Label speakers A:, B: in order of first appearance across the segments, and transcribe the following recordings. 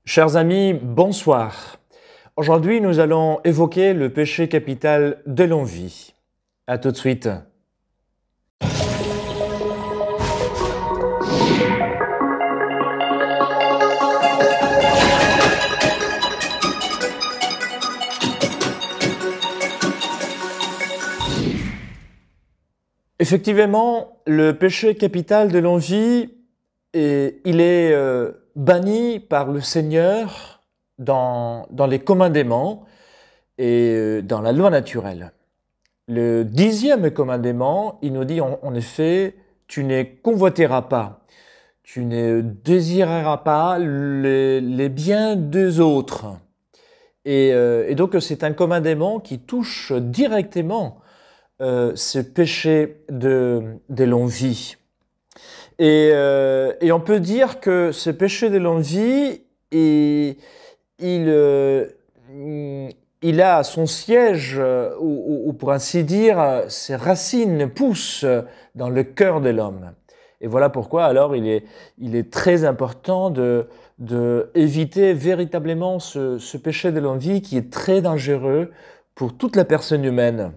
A: Chers amis, bonsoir. Aujourd'hui, nous allons évoquer le péché capital de l'envie. À tout de suite. Effectivement, le péché capital de l'envie, il est banni par le Seigneur dans les commandements et dans la loi naturelle. Le 10e commandement, il nous dit en effet, tu ne convoiteras pas, tu ne désireras pas les biens des autres. Et donc c'est un commandement qui touche directement ce péché de l'envie. Et on peut dire que ce péché de l'envie, il a son siège, ou pour ainsi dire, ses racines poussent dans le cœur de l'homme. Et voilà pourquoi alors il est très important de éviter véritablement ce péché de l'envie qui est très dangereux pour toute la personne humaine.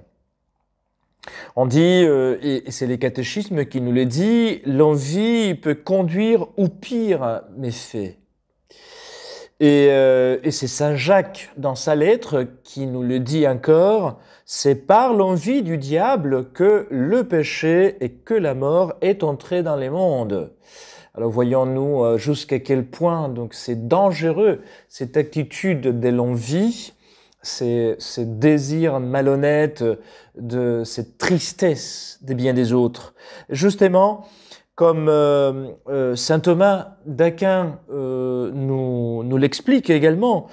A: On dit, et c'est les catéchismes qui nous le disent, l'envie peut conduire au pire méfait. Et c'est Saint Jacques dans sa lettre qui nous le dit encore, c'est par l'envie du diable que le péché et que la mort est entré dans les mondes. Alors voyons-nous jusqu'à quel point donc c'est dangereux cette attitude de l'envie, ces désirs malhonnêtes, cette tristesse des biens des autres. Justement, comme saint Thomas d'Aquin nous l'explique également,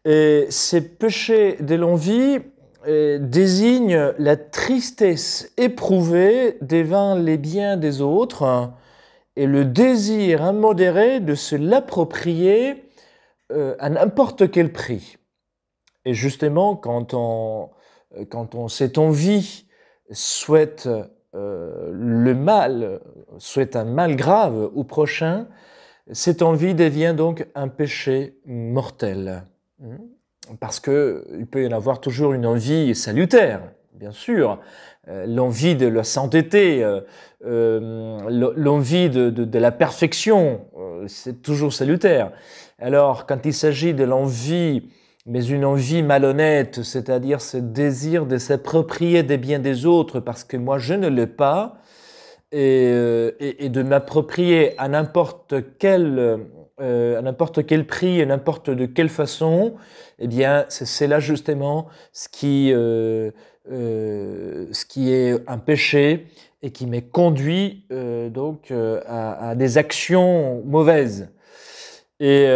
A: ces péchés de l'envie désignent la tristesse éprouvée devant les biens des autres et le désir immodéré de se l'approprier à n'importe quel prix. Et justement, quand cette envie souhaite le mal, souhaite un mal grave au prochain, cette envie devient donc un péché mortel. Parce qu'il peut y en avoir toujours une envie salutaire, bien sûr, l'envie de la sainteté, l'envie de la perfection, c'est toujours salutaire. Alors, quand il s'agit de l'envie, mais une envie malhonnête, c'est-à-dire ce désir de s'approprier des biens des autres parce que moi je ne l'ai pas, et de m'approprier à n'importe quel prix, à n'importe de quelle façon, eh bien c'est là justement ce qui est un péché et qui m'est conduit à des actions mauvaises. Et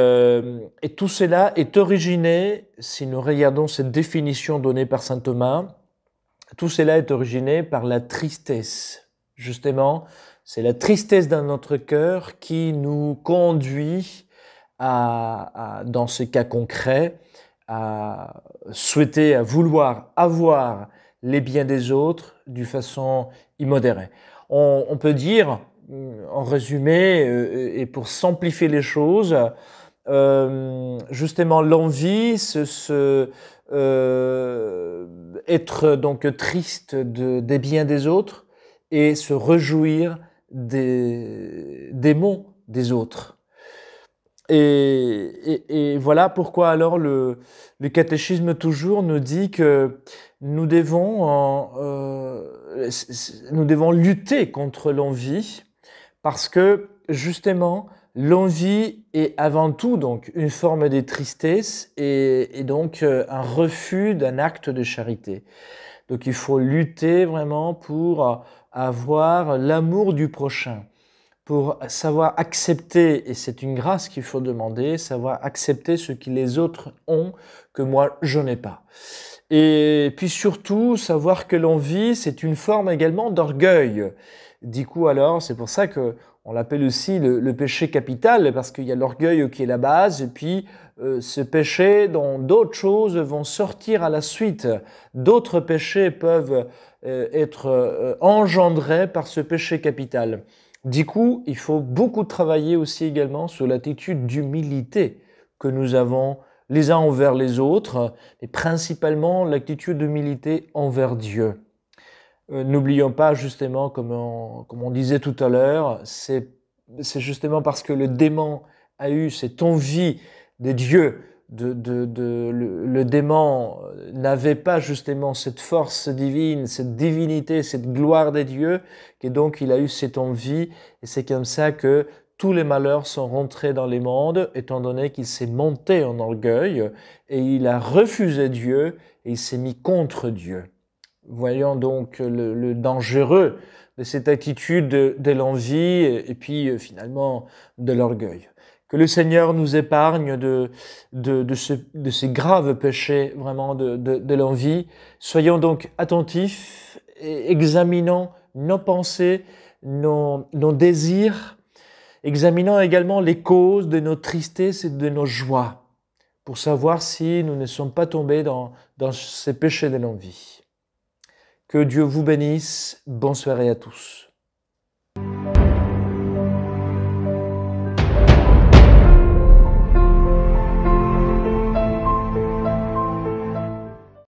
A: tout cela est originé, si nous regardons cette définition donnée par saint Thomas, tout cela est originé par la tristesse. Justement, c'est la tristesse dans notre cœur qui nous conduit dans ce cas concret, à souhaiter, à vouloir avoir les biens des autres d'une façon immodérée. On peut dire, en résumé, et pour simplifier les choses, justement l'envie, être donc triste des biens des autres et se réjouir des maux des autres. Et voilà pourquoi alors le catéchisme toujours nous dit que nous devons lutter contre l'envie parce que justement l'envie est avant tout donc une forme de tristesse et donc un refus d'un acte de charité. Donc il faut lutter vraiment pour avoir l'amour du prochain, pour savoir accepter, et c'est une grâce qu'il faut demander, savoir accepter ce que les autres ont que moi je n'ai pas. Et puis surtout savoir que l'envie c'est une forme également d'orgueil. Du coup alors c'est pour ça que on l'appelle aussi le péché capital, parce qu'il y a l'orgueil qui est la base, et puis ce péché dont d'autres choses vont sortir à la suite. D'autres péchés peuvent être engendrés par ce péché capital. Du coup, il faut beaucoup travailler aussi également sur l'attitude d'humilité que nous avons les uns envers les autres, et principalement l'attitude d'humilité envers Dieu. N'oublions pas justement, comme on disait tout à l'heure, c'est justement parce que le démon a eu cette envie de Dieu, le démon n'avait pas justement cette force divine, cette divinité, cette gloire de Dieu, que donc il a eu cette envie, et c'est comme ça que tous les malheurs sont rentrés dans les mondes, étant donné qu'il s'est monté en orgueil, et il a refusé Dieu, et il s'est mis contre Dieu. Voyons donc le dangereux de cette attitude de l'envie et puis finalement de l'orgueil. Que le Seigneur nous épargne de ces graves péchés vraiment de l'envie. Soyons donc attentifs et examinons nos pensées, nos désirs, examinons également les causes de nos tristesses et de nos joies pour savoir si nous ne sommes pas tombés dans ces péchés de l'envie. Que Dieu vous bénisse. Bonne soirée à tous.